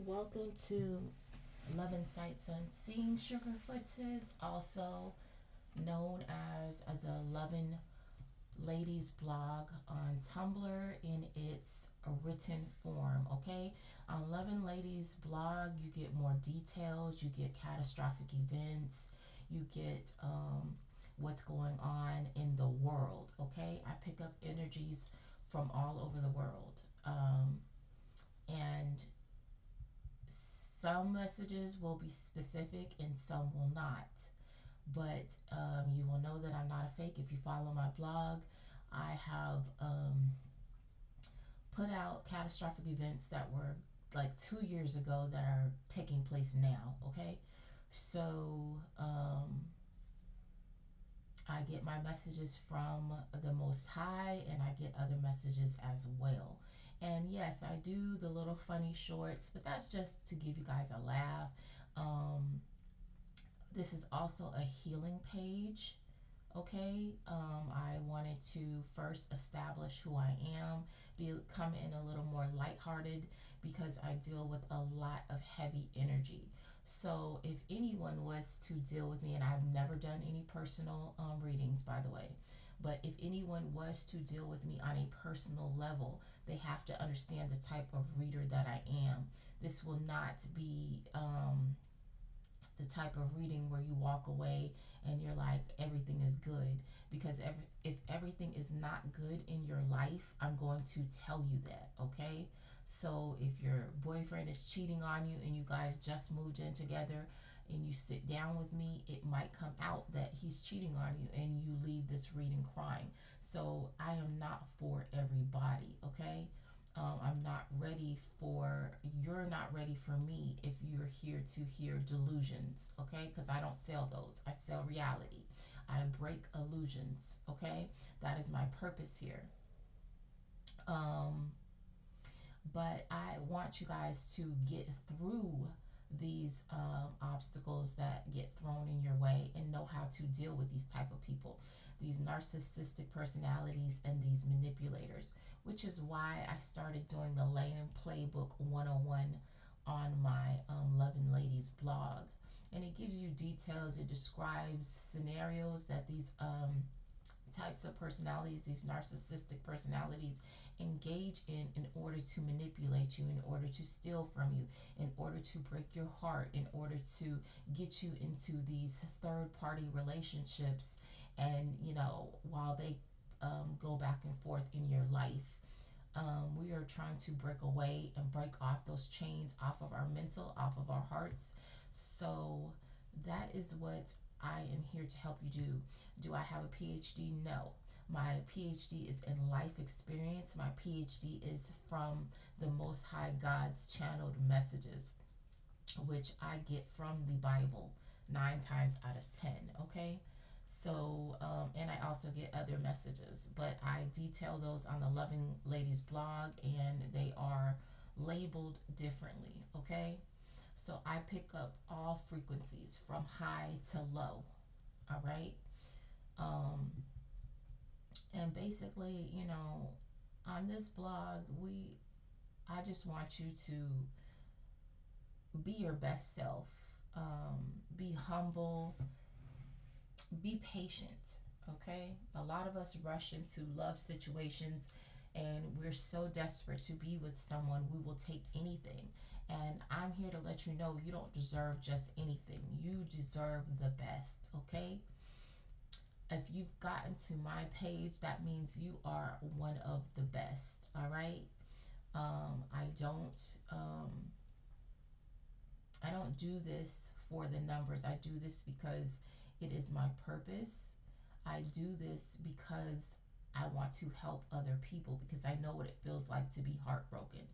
Welcome to Luvnsightzunseen Sugarfootses, also known as the Lovin' Ladies blog on Tumblr in its written form. Okay, on Lovin' Ladies blog, you get more details, you get catastrophic events, you get what's going on in the world. Okay, I pick up energies from all over the world. And some messages will be specific and some will not. But you will know that I'm not a fake if you follow my blog. I have put out catastrophic events that were like 2 years ago that are taking place now, okay? So I get my messages from the Most High and I get other messages as well. And yes, I do the little funny shorts, but that's just to give you guys a laugh. Um, this is also a healing page. Okay, I wanted to first establish who I am, become in a little more lighthearted because I deal with a lot of heavy energy. So, if anyone was to deal with me, and I've never done any personal readings, by the way, but if anyone was to deal with me on a personal level, they have to understand the type of reader that I am. This will not be the type of reading where you walk away and you're like, everything is good. Because if everything is not good in your life, I'm going to tell you that, okay? So if your boyfriend is cheating on you and you guys just moved in together and you sit down with me, it might come out that he's cheating on you and you leave this reading crying. So I am not for everybody, okay? I'm not ready for, you're not ready for me if you're here to hear delusions, okay? Because I don't sell those, I sell reality. I break illusions, okay? That is my purpose here. Um, but I want you guys to get through these obstacles that get thrown in your way and know how to deal with these type of people, these narcissistic personalities and these manipulators, which is why I started doing the Lane Playbook 101 on my Loving Ladies blog. And it gives you details, it describes scenarios that these types of personalities, these narcissistic personalities, engage in order to manipulate you, in order to steal from you, in order to break your heart, in order to get you into these third party relationships. And, you know, while they go back and forth in your life, we are trying to break away and break off those chains off of our mental, off of our hearts. So that is what I am here to help you do. Do I have a PhD? No. My PhD is in life experience. My PhD is from the Most High God's channeled messages, which I get from the Bible 9 times out of 10. Okay? So, and I also get other messages, but I detail those on the Loving Ladies blog and they are labeled differently. Okay? So I pick up all frequencies from high to low. All right. Um, and basically, you know, on this blog, I just want you to be your best self. Be humble. Be patient. Okay. A lot of us rush into love situations and we're so desperate to be with someone, we will take anything. And I'm here to let you know you don't deserve just anything. You deserve the best, okay? If you've gotten to my page, that means you are one of the best, all right? I don't I don't do this for the numbers. I do this because it is my purpose. I do this because I want to help other people because I know what it feels like to be heartbroken.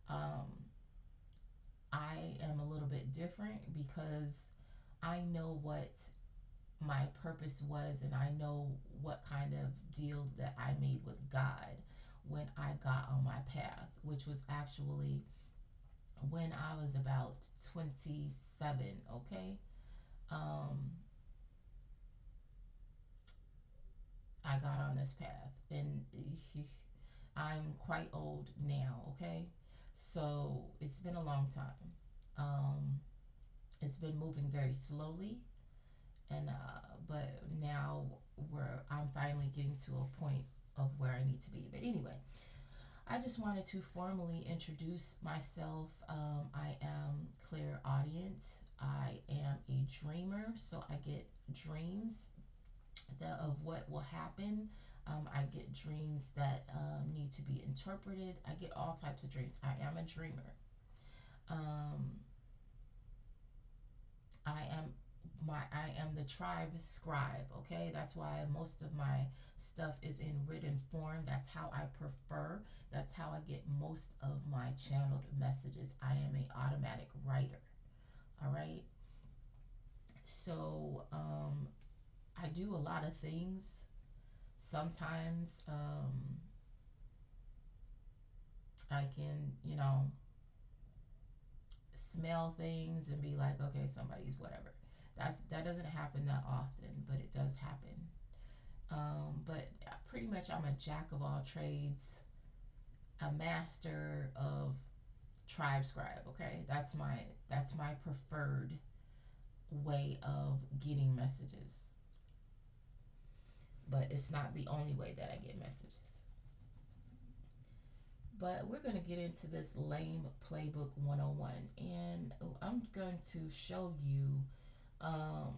Um, I am a little bit different because I know what my purpose was and I know what kind of deal that I made with God when I got on my path, which was actually when I was about 27, okay? Um, I got on this path and I'm quite old now, okay? So it's been a long time. Um, it's been moving very slowly, and but now where I'm finally getting to a point of where I need to be. But anyway, I just wanted to formally introduce myself. I am clairaudient. I am a dreamer, so I get dreams of what will happen. I get dreams that need to be interpreted. I get all types of dreams. I am a dreamer. Um, I am the tribe scribe. Okay, that's why most of my stuff is in written form. That's how I prefer. That's how I get most of my channeled messages. I am a automatic writer. All right. So I do a lot of things. Sometimes I can, smell things and be like, okay, somebody's whatever. That doesn't happen that often, but it does happen. But pretty much, I'm a jack of all trades, a master of tribe scribe. Okay, that's my preferred way of getting messages, but it's not the only way that I get messages. But we're going to get into this lame playbook 101, and I'm going to show you um,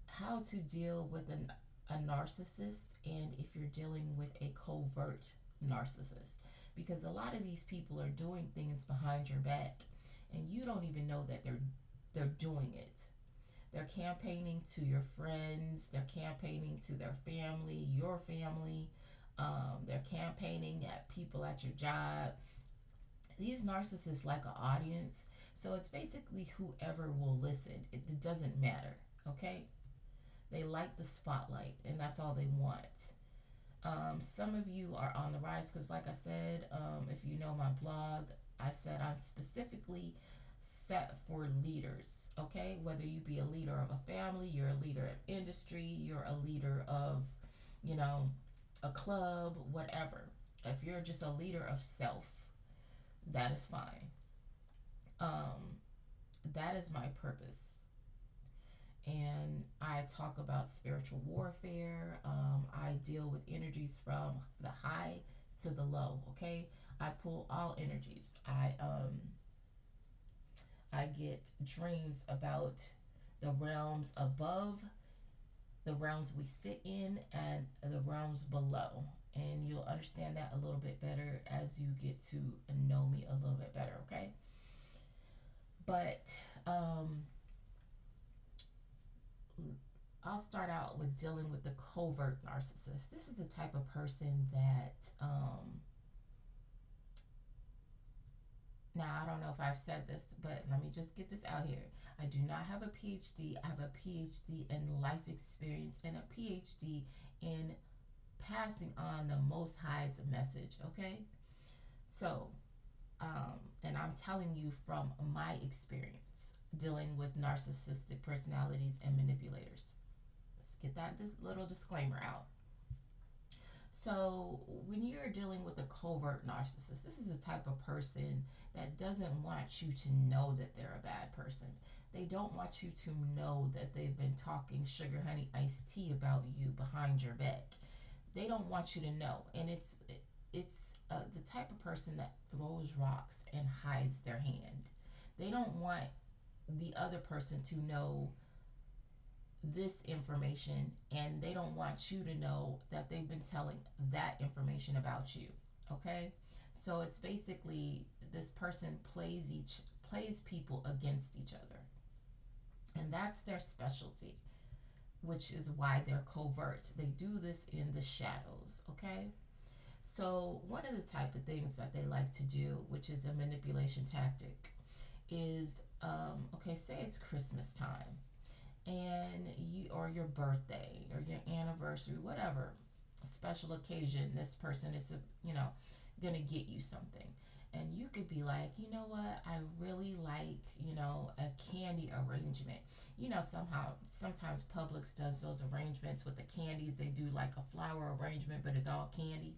how to deal with a narcissist, and if you're dealing with a covert narcissist, because a lot of these people are doing things behind your back and you don't even know that they're doing it. They're campaigning to your friends, they're campaigning to their family, your family, they're campaigning at people at your job. These narcissists like an audience, so it's basically whoever will listen. It doesn't matter, okay? They like the spotlight, and that's all they want. Some of you are on the rise because, like I said, if you know my blog, I said I'm specifically set for leaders. Okay, whether you be a leader of a family, you're a leader of industry, you're a leader of, you know, a club, whatever. If you're just a leader of self, that is fine. Um, that is my purpose. And I talk about spiritual warfare. I deal with energies from the high to the low. Okay, I pull all energies. I get dreams about the realms above, the realms we sit in, and the realms below. And you'll understand that a little bit better as you get to know me a little bit better. Okay, but um, I'll start out with dealing with the covert narcissist. This is the type of person that, now I don't know if I've said this, but let me just get this out here. I do not have a PhD. I have a PhD in life experience and a PhD in passing on the Most High's message, okay? So, and I'm telling you from my experience dealing with narcissistic personalities and manipulators. Let's get that little disclaimer out. So, when you're dealing with a covert narcissist, this is the type of person that doesn't want you to know that they're a bad person. They don't want you to know that they've been talking sugar, honey, iced tea about you behind your back. They don't want you to know, and it's the type of person that throws rocks and hides their hand. They don't want the other person to know this information, and they don't want you to know that they've been telling that information about you. Okay, so it's basically this person plays people against each other, and that's their specialty, which is why they're covert. They do this in the shadows. Okay, so one of the type of things that they like to do, which is a manipulation tactic, is okay, say it's Christmas time, and you, or your birthday or your anniversary, whatever special occasion, this person is gonna get you something, and you could be like, you know what, I really like, a candy arrangement. Somehow sometimes Publix does those arrangements with the candies. They do like a flower arrangement, but it's all candy.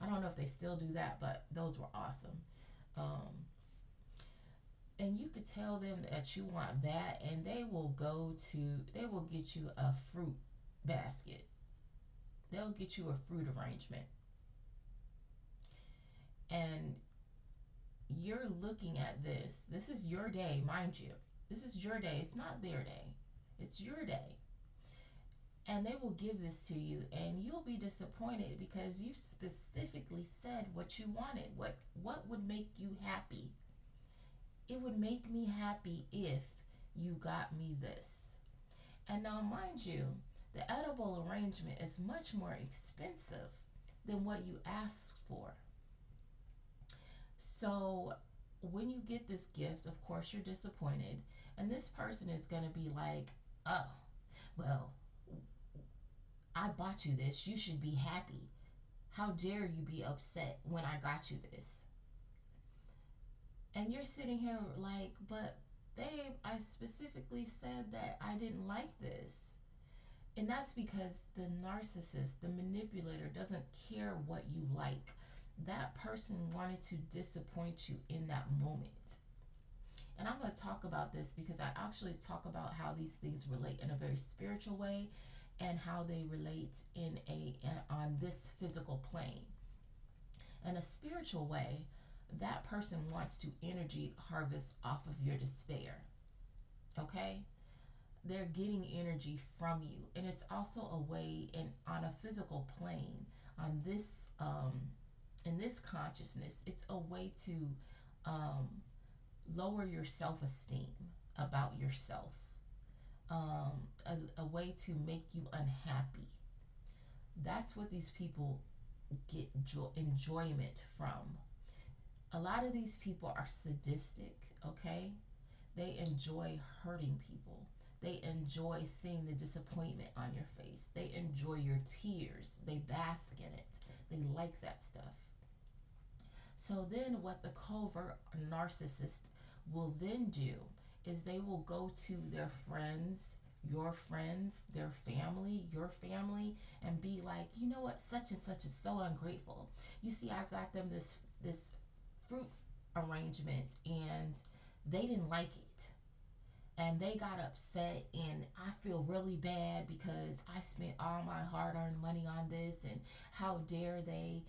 I don't know if they still do that, but those were awesome. Um, and you could tell them that you want that, and they will get you a fruit basket. They'll get you a fruit arrangement. And you're looking at this. This is your day, mind you. This is your day. It's not their day. It's your day. And they will give this to you, and you'll be disappointed because you specifically said what you wanted. What would make you happy? It would make me happy if you got me this. And now, mind you, the edible arrangement is much more expensive than what you asked for. So when you get this gift, of course, you're disappointed. And this person is going to be like, oh, well, I bought you this. You should be happy. How dare you be upset when I got you this? And you're sitting here like, but babe, I specifically said that I didn't like this. And that's because the narcissist, the manipulator, doesn't care what you like. That person wanted to disappoint you in that moment. And I'm going to talk about this because I actually talk about how these things relate in a very spiritual way and how they relate on this physical plane. In a spiritual way, that person wants to energy harvest off of your despair. Okay? They're getting energy from you. And it's also a way on a physical plane, on this in this consciousness, it's a way to lower your self-esteem about yourself. A way to make you unhappy. That's what these people get enjoyment from. A lot of these people are sadistic, okay? They enjoy hurting people. They enjoy seeing the disappointment on your face. They enjoy your tears. They bask in it. They like that stuff. So then what the covert narcissist will then do is they will go to their friends, your friends, their family, your family, and be like, you know what, such and such is so ungrateful. You see, I got them this fruit arrangement and they didn't like it. And they got upset, and I feel really bad because I spent all my hard-earned money on this, and how dare they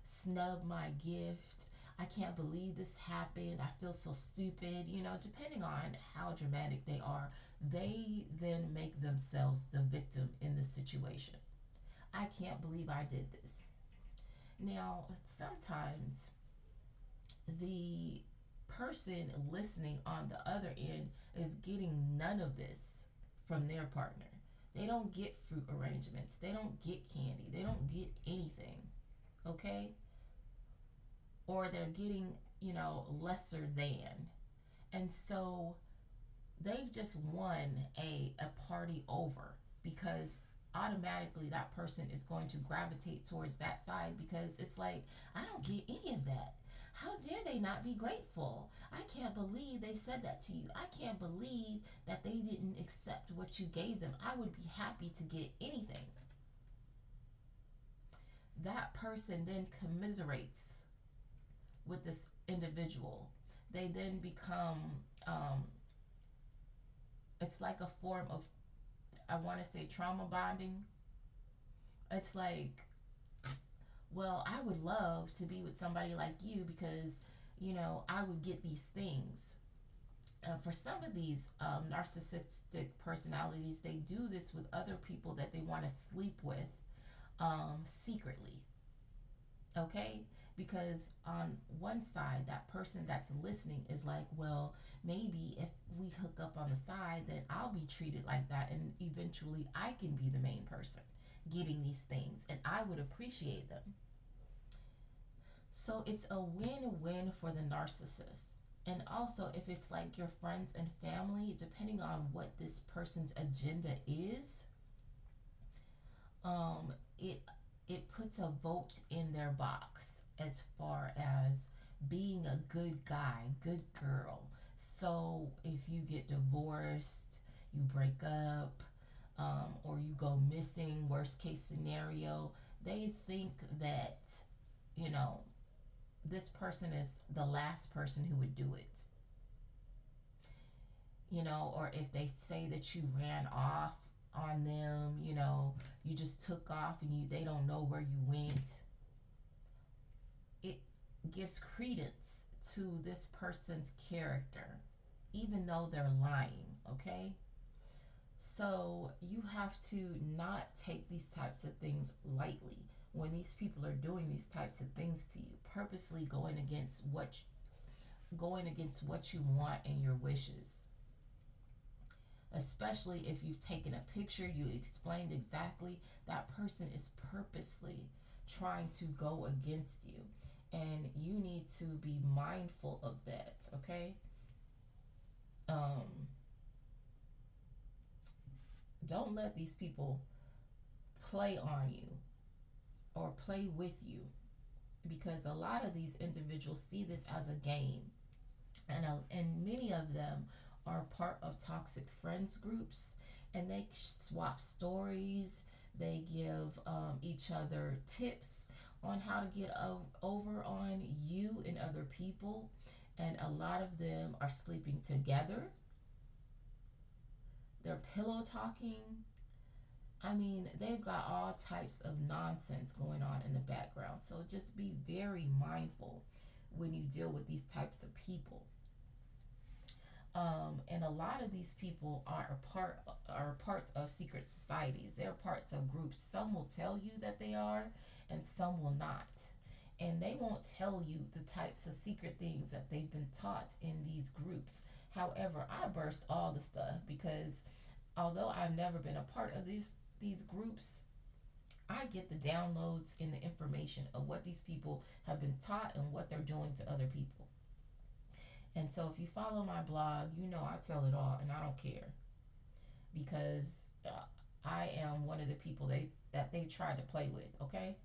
snub my gift. I can't believe this happened. I feel so stupid. Depending on how dramatic they are, they then make themselves the victim in the situation. I can't believe I did this. Now, sometimes the person listening on the other end is getting none of this from their partner. They don't get fruit arrangements. They don't get candy. They don't get anything. Okay? Or they're getting, lesser than. And so they've just won a party over because automatically that person is going to gravitate towards that side because it's like, I don't get any of that. How dare they not be grateful? I can't believe they said that to you. I can't believe that they didn't accept what you gave them. I would be happy to get anything. That person then commiserates with this individual. They then become, it's like a form of, I want to say, trauma bonding. It's like, well, I would love to be with somebody like you because, I would get these things. For some of these narcissistic personalities, they do this with other people that they want to sleep with secretly. Okay? Because on one side, that person that's listening is like, well, maybe if we hook up on the side, then I'll be treated like that, and eventually I can be the main person getting these things, and I would appreciate them. So it's a win-win for the narcissist. And also, if it's like your friends and family, depending on what this person's agenda is, it puts a vote in their box as far as being a good guy, good girl. So if you get divorced, you break up, or you go missing, worst case scenario, They think that, you know, this person is the last person who would do it, or if they say that you ran off on them, you just took off and they don't know where you went. It gives credence to this person's character, even though they're lying, okay? So you have to not take these types of things lightly. When these people are doing these types of things to you, purposely going against what you want and your wishes. Especially if you've taken a picture, you explained exactly, that person is purposely trying to go against you. And you need to be mindful of that, okay? Um, don't let these people play on you or play with you, because a lot of these individuals see this as a game, and many of them are part of toxic friends groups, and they swap stories. They give each other tips on how to get over on you and other people, and a lot of them are sleeping together. They're pillow talking. I mean, they've got all types of nonsense going on in the background. So just be very mindful when you deal with these types of people. And a lot of these people are parts of secret societies. They're parts of groups. Some will tell you that they are, and some will not. And they won't tell you the types of secret things that they've been taught in these groups. However, I burst all the stuff because although I've never been a part of these groups, I get the downloads and the information of what these people have been taught and what they're doing to other people. And so if you follow my blog, I tell it all, and I don't care, because I am one of the people that they try to play with. Okay,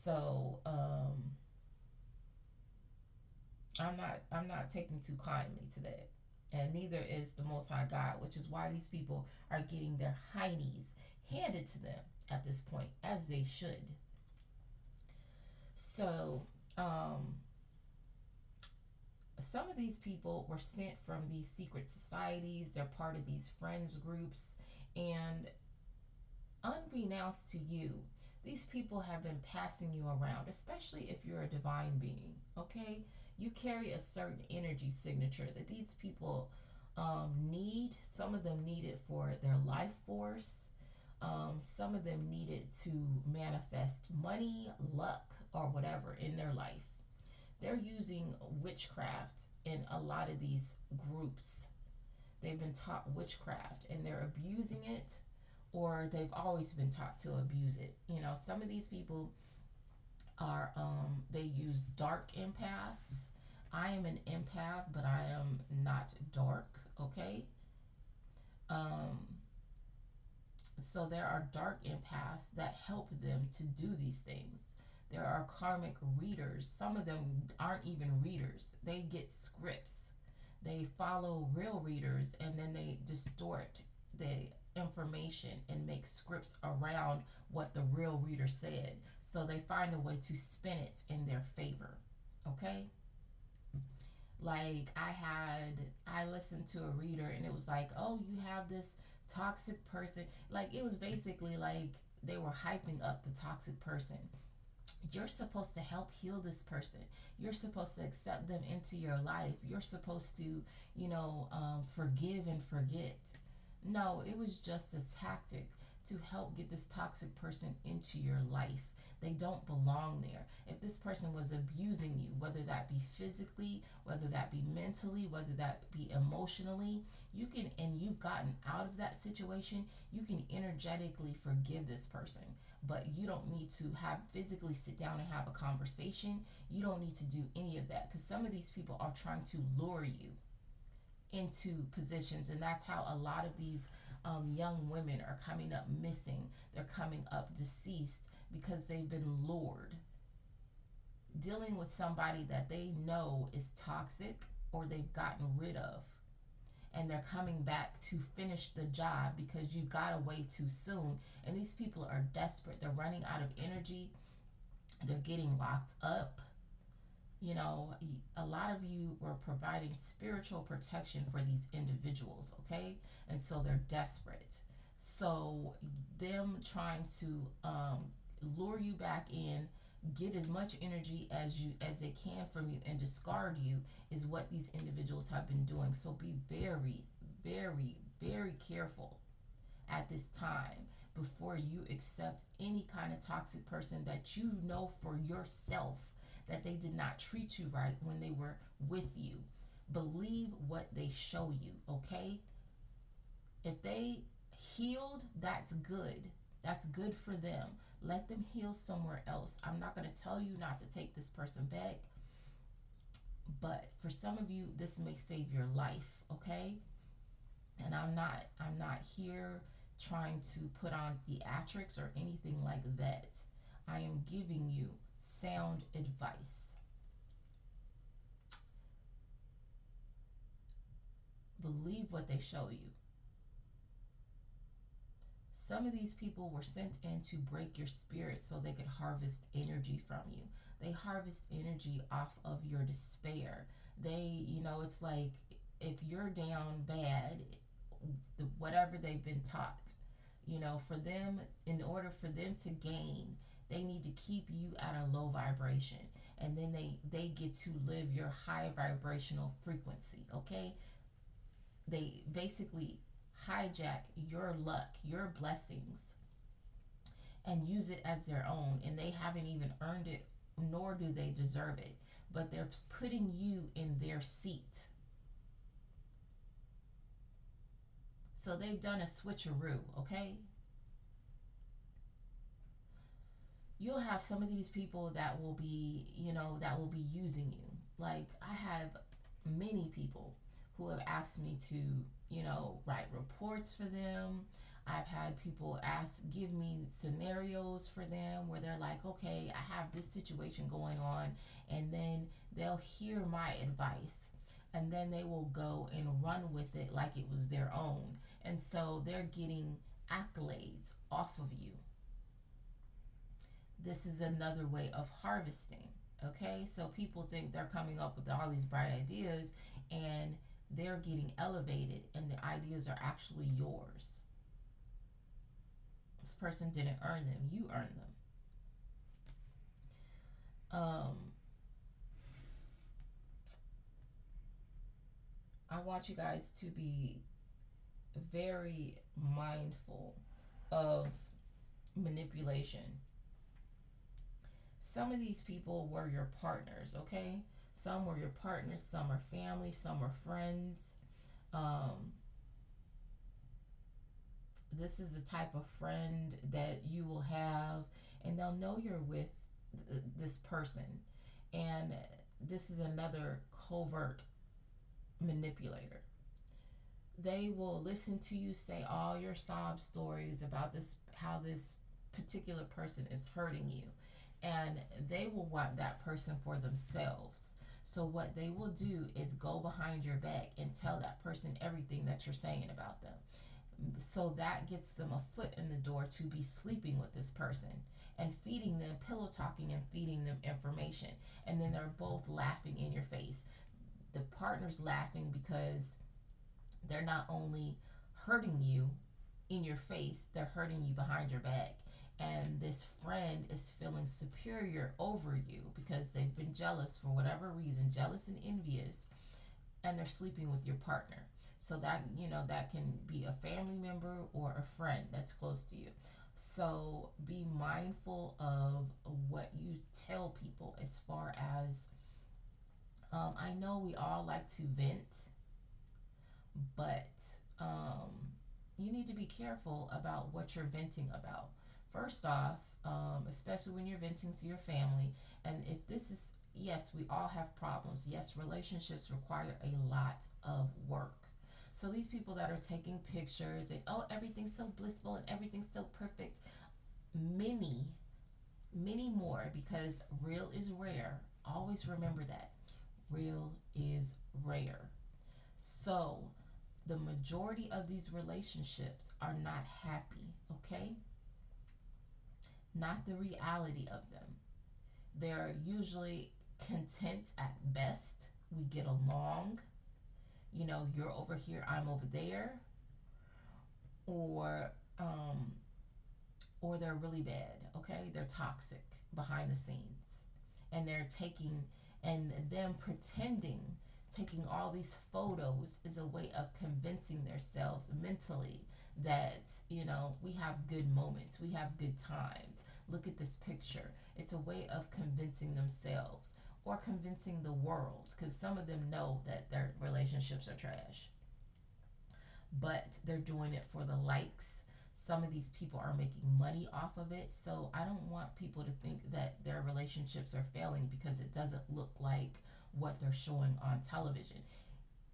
so I'm not taking too kindly to that, and neither is the Most High God, which is why these people are getting their heinies handed to them at this point, as they should. So some of these people were sent from these secret societies. They're part of these friends groups, and unbeknownst to you, these people have been passing you around, especially if you're a divine being. Okay, you carry a certain energy signature that these people need. Some of them need it for their life force. Some of them need it to manifest money, luck, or whatever in their life. They're using witchcraft in a lot of these groups. They've been taught witchcraft and they're abusing it, or they've always been taught to abuse it. Some of these people they use dark empaths. I am an empath, but I am not dark, okay? Um, so there are dark empaths that help them to do these things. There are karmic readers. Some of them aren't even readers. They get scripts. They follow real readers and then they distort the information and make scripts around what the real reader said. So they find a way to spin it in their favor. Okay? Like I listened to a reader and it was like, oh, you have this toxic person. Like it was basically like they were hyping up the toxic person. You're supposed to help heal this person. You're supposed to accept them into your life. You're supposed to, forgive and forget. No, it was just a tactic to help get this toxic person into your life. They don't belong there. If this person was abusing you, whether that be physically, whether that be mentally, whether that be emotionally, and you've gotten out of that situation, you can energetically forgive this person. But you don't need to have physically sit down and have a conversation. You don't need to do any of that, because some of these people are trying to lure you into positions, and that's how a lot of these young women are coming up missing. They're coming up deceased because they've been lured, dealing with somebody that they know is toxic or they've gotten rid of, and they're coming back to finish the job because you got away too soon. And these people are desperate. They're running out of energy. They're getting locked up. You know, a lot of you were providing spiritual protection for these individuals, okay? And so they're desperate. So them trying to lure you back in, get as much energy as they can from you, and discard you is what these individuals have been doing. So be very, very, very careful at this time before you accept any kind of toxic person that you know for yourself that they did not treat you right when they were with you. Believe what they show you, okay? If they healed, that's good. That's good for them. Let them heal somewhere else. I'm not going to tell you not to take this person back, but for some of you, this may save your life, okay? And I'm not here trying to put on theatrics or anything like that. I am giving you sound advice. Believe what they show you. Some of these people were sent in to break your spirit so they could harvest energy from you. They harvest energy off of your despair. It's like if you're down bad, whatever they've been taught, for them, in order for them to gain, they need to keep you at a low vibration. And then they get to live your high vibrational frequency, okay? They basically hijack your luck, your blessings, and use it as their own. And they haven't even earned it, nor do they deserve it. But they're putting you in their seat. So they've done a switcheroo, okay? You'll have some of these people that will be using you. Like, I have many people who have asked me to, write reports for them. I've had people give me scenarios for them where they're like, okay, I have this situation going on, and then they'll hear my advice, and then they will go and run with it like it was their own. And so they're getting accolades off of you. This is another way of harvesting, okay? So people think they're coming up with all these bright ideas, and they're getting elevated, and the ideas are actually yours. This person didn't earn them, you earned them. I want you guys to be very mindful of manipulation. Some of these people were your partners, okay? Some were your partners, some are family, some are friends. This is the type of friend that you will have, and they'll know you're with this person. And this is another covert manipulator. They will listen to you say all your sob stories about how this particular person is hurting you, and they will want that person for themselves. So what they will do is go behind your back and tell that person everything that you're saying about them. So that gets them a foot in the door to be sleeping with this person and feeding them, pillow talking and feeding them information. And then they're both laughing in your face. The partner's laughing because they're not only hurting you in your face, they're hurting you behind your back. And this friend is feeling superior over you because they've been jealous for whatever reason, jealous and envious, and they're sleeping with your partner. So that, that can be a family member or a friend that's close to you. So be mindful of what you tell people as far as, I know we all like to vent, but you need to be careful about what you're venting about. First off, especially when you're venting to your family, and if this is, yes, we all have problems. Yes, relationships require a lot of work. So these people that are taking pictures and, oh, everything's so blissful and everything's so perfect, many more, because real is rare. Always remember that. Real is rare. So the majority of these relationships are not happy, okay? Not the reality of them. They're usually content at best. We get along. You know, you're over here, I'm over there. Or um, or they're really bad, okay? They're toxic behind the scenes. And they're taking, and them pretending, taking all these photos is a way of convincing themselves mentally that, you know, we have good moments, we have good times. Look at this picture. It's a way of convincing themselves or convincing the world, because some of them know that their relationships are trash, but they're doing it for the likes. Some of these people are making money off of it. So I don't want people to think that their relationships are failing because it doesn't look like what they're showing on television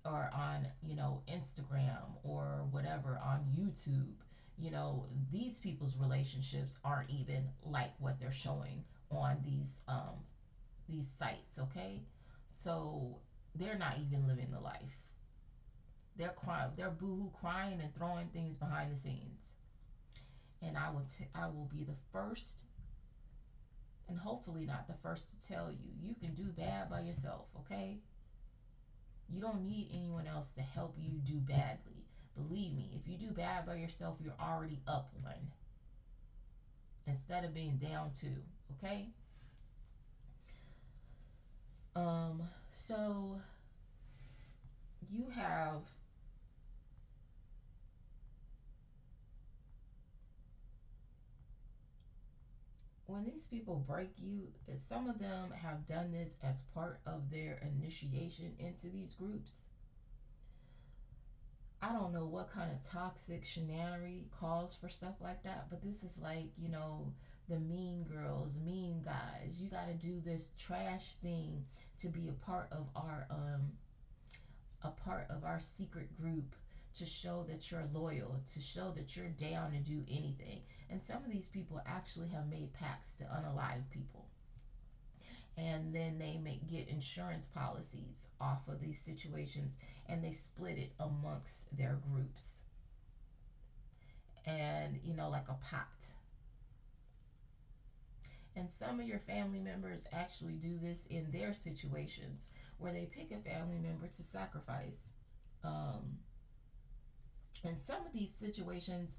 or on, you know, Instagram or whatever, on YouTube. You know, these people's relationships aren't even like what they're showing on these sites, okay? So they're not even living the life. They're crying, they're boohoo crying and throwing things behind the scenes. And I will be the first, and hopefully not the first, to tell you you can do bad by yourself, okay? You don't need anyone else to help you do badly. Believe me, if you do bad by yourself, you're already up one instead of being down two, okay? So you have, when these people break you, some of them have done this as part of their initiation into these groups. I don't know what kind of toxic shenanery calls for stuff like that, but this is like, you know, the mean girls, mean guys. You got to do this trash thing to be a part of our secret group, to show that you're loyal, to show that you're down to do anything. And some of these people actually have made pacts to unalive people. And then they get insurance policies off of these situations, and they split it amongst their groups. And, you know, like a pot. And some of your family members actually do this in their situations, where they pick a family member to sacrifice. Um, and some of these situations,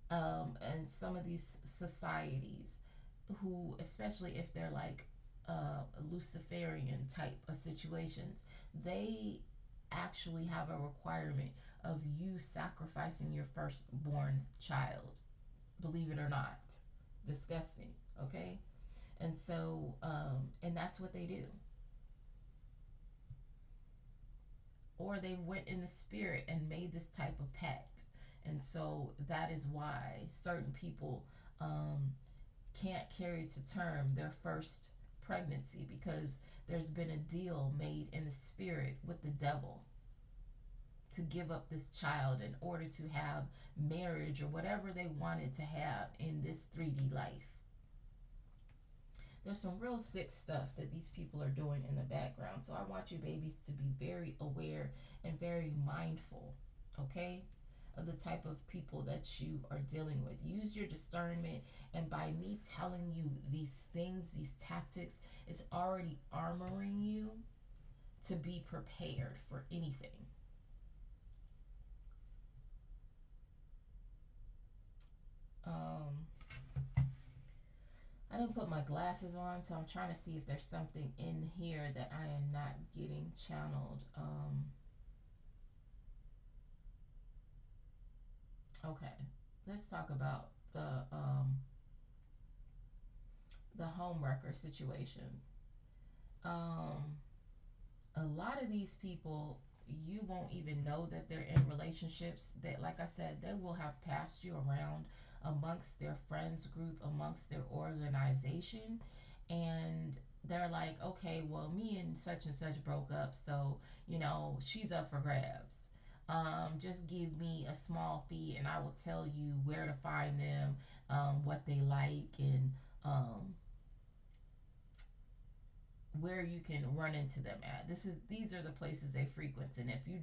and some of these societies, who, especially if they're like Luciferian type of situations, they actually have a requirement of you sacrificing your firstborn child. Believe it or not. Disgusting, okay? And so, and that's what they do. Or they went in the spirit and made this type of pact. And so that is why certain people can't carry to term their first pregnancy, because there's been a deal made in the spirit with the devil to give up this child in order to have marriage or whatever they wanted to have in this 3D life. There's some real sick stuff that these people are doing in the background. So I want you babies to be very aware and very mindful, okay, of the type of people that you are dealing with. Use your discernment, and by me telling you these things, these tactics, it's already armoring you to be prepared for anything. I didn't put my glasses on, so I'm trying to see if there's something in here that I am not getting channeled. Okay, let's talk about the homewrecker situation. Um, a lot of these people, you won't even know that they're in relationships. That, like I said, they will have passed you around amongst their friends group, amongst their organization, and they're like, okay, well, me and such broke up, so, you know, she's up for grabs. Just give me a small fee and I will tell you where to find them, what they like, and where you can run into them at. These are the places they frequent, and if you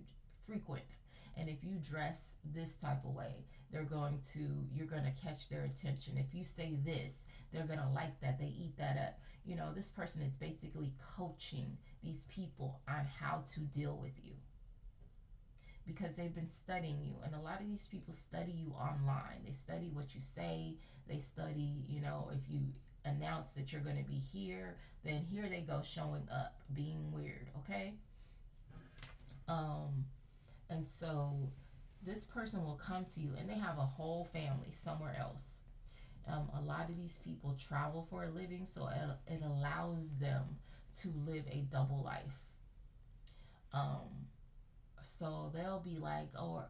frequent. And if you dress this type of way, you're going to catch their attention. If you say this, they're going to like that. They eat that up. This person is basically coaching these people on how to deal with you, because they've been studying you. And a lot of these people study you online. They study what you say. They study, if you announce that you're going to be here, then here they go showing up, being weird, okay? And so this person will come to you, and they have a whole family somewhere else. A lot of these people travel for a living, so it allows them to live a double life. So they'll be like, or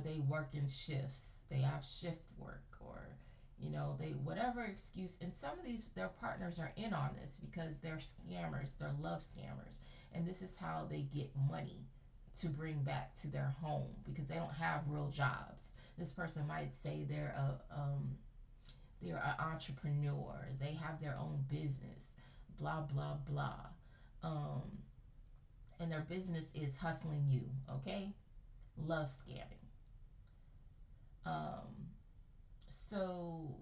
they work in shifts. They have shift work, or they, whatever excuse. And some of these, their partners are in on this because they're scammers. They're love scammers, and this is how they get money to bring back to their home, because they don't have real jobs. This person might say they're an entrepreneur. They have their own business, blah blah blah. And their business is hustling you, okay? Love scamming. So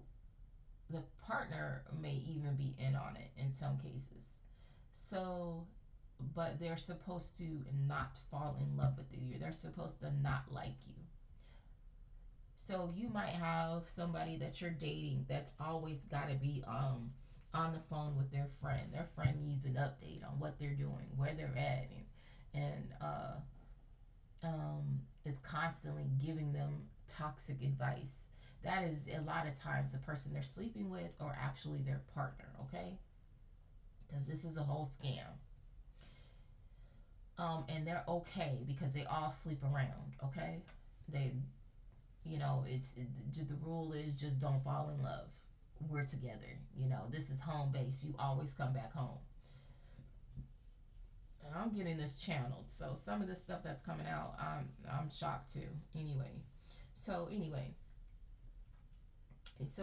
the partner may even be in on it in some cases. So, but they're supposed to not fall in love with you. They're supposed to not like you. So you might have somebody that you're dating that's always got to be on the phone with their friend. Their friend needs an update on what they're doing, where they're at, and is constantly giving them toxic advice. That is a lot of times the person they're sleeping with, or actually their partner, okay? Because this is a whole scam. And they're okay because they all sleep around, okay? The rule is just don't fall in love. We're together. This is home base. You always come back home. And I'm getting this channeled, so some of the stuff that's coming out, I'm shocked too. So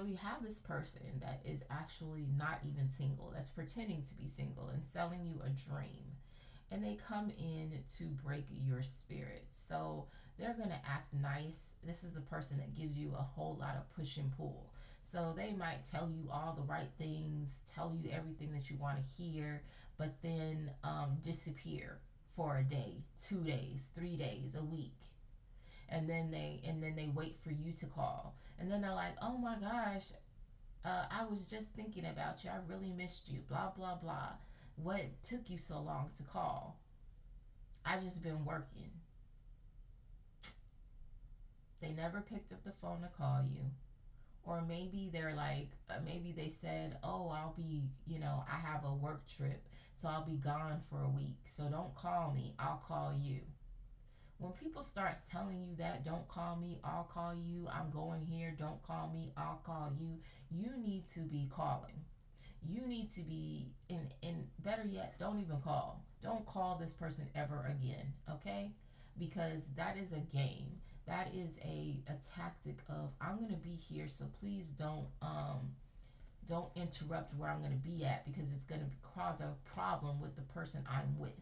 you have this person that is actually not even single, that's pretending to be single and selling you a dream, and they come in to break your spirit. So they're going to act nice. This is the person that gives you a whole lot of push and pull. So they might tell you all the right things, tell you everything that you want to hear, but then disappear for a day, 2 days, 3 days, a week. And then they wait for you to call. And then they're like, oh my gosh, I was just thinking about you. I really missed you, blah, blah, blah. What took you so long to call? I just been working. They never picked up the phone to call you. Or maybe they're like, maybe they said, oh, I'll be, I have a work trip, so I'll be gone for a week. So don't call me, I'll call you. When people start telling you that, don't call me, I'll call you, I'm going here, don't call me, I'll call you, you need to be calling. You need to be, in better yet, don't even call. Don't call this person ever again, okay? Because that is a game. That is a tactic of, I'm going to be here, so please don't interrupt where I'm going to be at, because it's going to cause a problem with the person I'm with.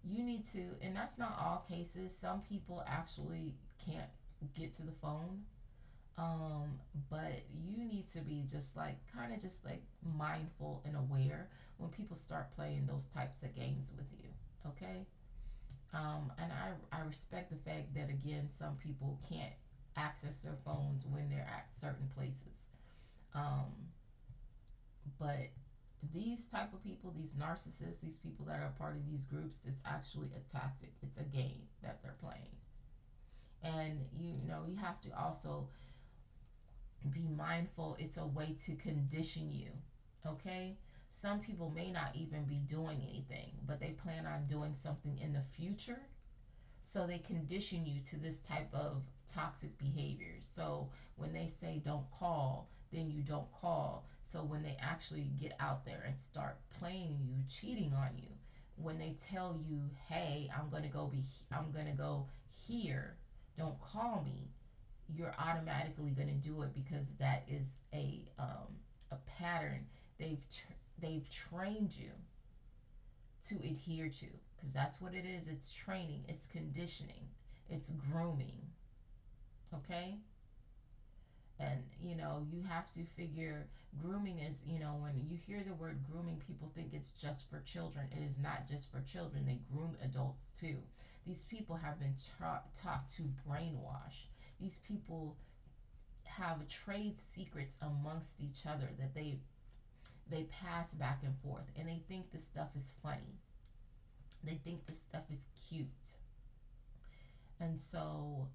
You need to, and that's not all cases. Some people actually can't get to the phone. But you need to be just like, kind of just like mindful and aware when people start playing those types of games with you, okay? And I respect the fact that, again, some people can't access their phones when they're at certain places. But these type of people, these narcissists, these people that are part of these groups, it's actually a tactic. It's a game that they're playing. And, you have to also be mindful. It's a way to condition you, okay? Some people may not even be doing anything, but they plan on doing something in the future. So they condition you to this type of toxic behavior. So when they say don't call, then you don't call. So when they actually get out there and start playing you, cheating on you, when they tell you, hey, I'm gonna go here, don't call me, you're automatically gonna do it, because that is a pattern. They've trained you to adhere to, because that's what it is. It's training, it's conditioning, it's grooming. Okay? And you have to figure grooming is, when you hear the word grooming, people think it's just for children. It is not just for children. They groom adults too. These people have been taught to brainwash. These people have trade secrets amongst each other that they pass back and forth, and they think this stuff is funny. They think this stuff is cute. And so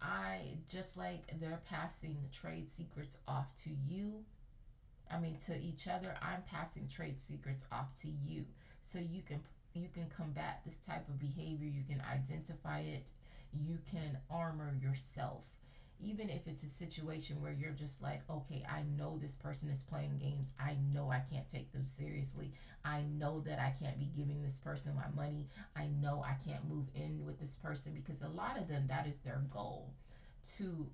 I just like they're passing trade secrets off to you. To each other. I'm passing trade secrets off to you, so you can combat this type of behavior. You can identify it. You can armor yourself. Even if it's a situation where you're just like, okay, I know this person is playing games. I know I can't take them seriously. I know that I can't be giving this person my money. I know I can't move in with this person, because a lot of them, that is their goal, to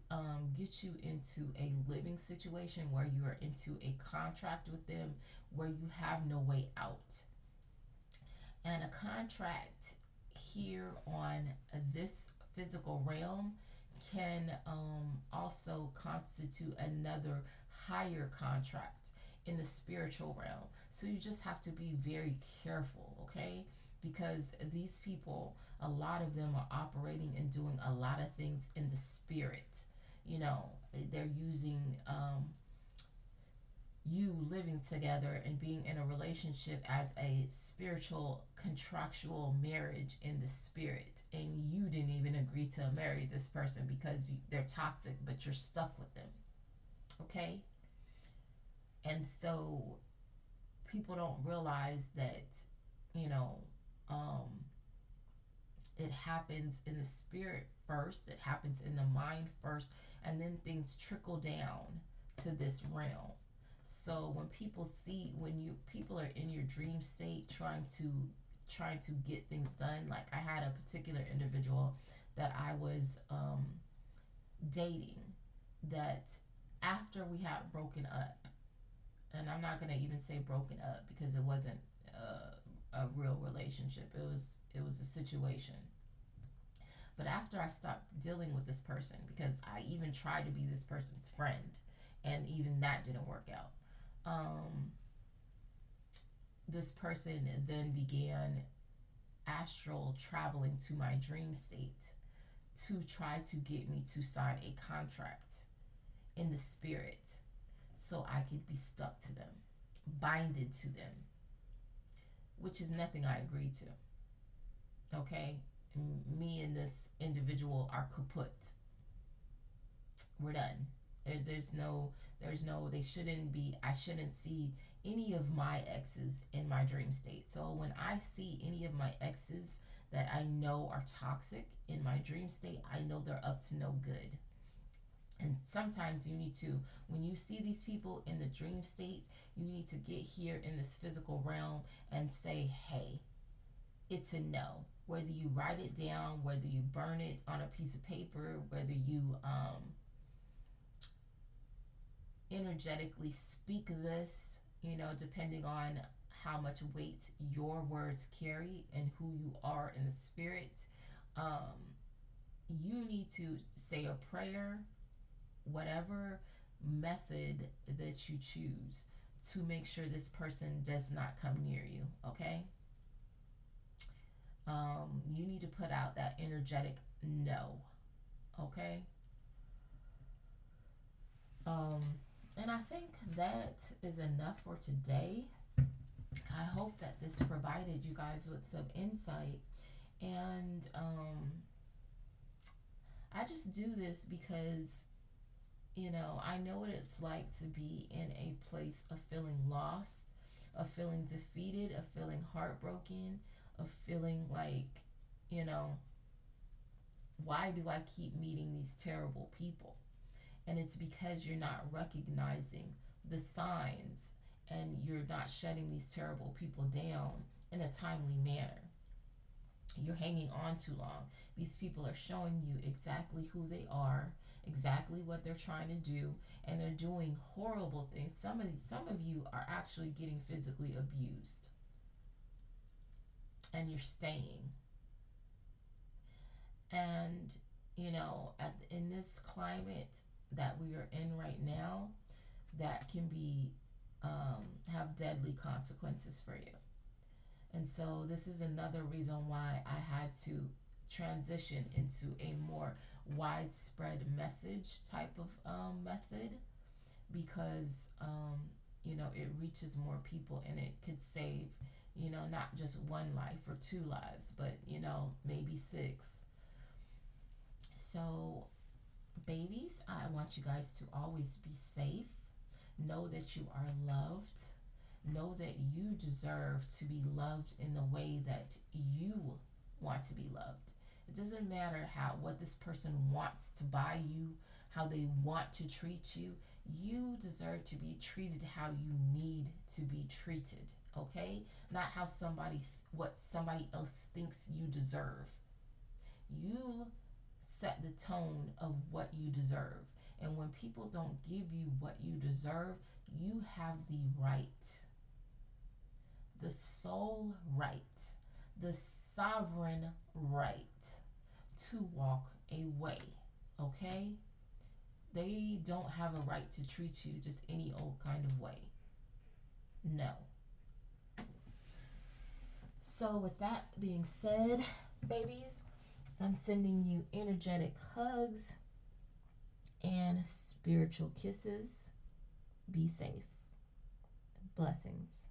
get you into a living situation where you are into a contract with them where you have no way out. And a contract here on this physical realm can also constitute another higher contract in the spiritual realm. So you just have to be very careful, okay? Because these people, a lot of them are operating and doing a lot of things in the spirit. They're using you living together and being in a relationship as a spiritual contractual marriage in the spirit, and you didn't even agree to marry this person because they're toxic, but you're stuck with them. Okay? And so people don't realize that it happens in the spirit first, it happens in the mind first, and then things trickle down to this realm. So when people people are in your dream state trying to get things done, like I had a particular individual that I was dating, that after we had broken up, and I'm not gonna even say broken up because it wasn't a real relationship. It was a situation. But after I stopped dealing with this person, because I even tried to be this person's friend, and even that didn't work out. This person then began astral traveling to my dream state to try to get me to sign a contract in the spirit so I could be stuck to them, binded to them, which is nothing I agreed to. Okay? Me and this individual are kaput. We're done. There's no, they shouldn't be, I shouldn't see any of my exes in my dream state. So when I see any of my exes that I know are toxic in my dream state, I know they're up to no good. And sometimes you need to, when you see these people in the dream state, you need to get here in this physical realm and say, hey, it's a no. Whether you write it down, whether you burn it on a piece of paper, whether you energetically speak this, depending on how much weight your words carry and who you are in the spirit, you need to say a prayer, whatever method that you choose, to make sure this person does not come near you, okay? You need to put out that energetic no, okay? And I think that is enough for today. I hope that this provided you guys with some insight. And I just do this because, I know what it's like to be in a place of feeling lost, of feeling defeated, of feeling heartbroken, of feeling like, why do I keep meeting these terrible people? And it's because you're not recognizing the signs and you're not shutting these terrible people down in a timely manner. You're hanging on too long. These people are showing you exactly who they are, exactly what they're trying to do, and they're doing horrible things. Some of you are actually getting physically abused. and you're staying. And, you know, in this climate that we are in right now, that can be have deadly consequences for you. And so this is another reason why I had to transition into a more widespread message type of method, because you know, it reaches more people and it could save, you know, not just one life or two lives, but, you know, maybe six. So, babies, I want you guys to always be safe. Know that you are loved. Know that you deserve to be loved in the way that you want to be loved. It doesn't matter what this person wants to buy you, how they want to treat you. You deserve to be treated how you need to be treated, okay? Not what somebody else thinks you deserve. You set the tone of what you deserve. And when people don't give you what you deserve, you have the right, the sole right, the sovereign right to walk away, okay? They don't have a right to treat you just any old kind of way. No. So, with that being said, babies, I'm sending you energetic hugs and spiritual kisses. Be safe. Blessings.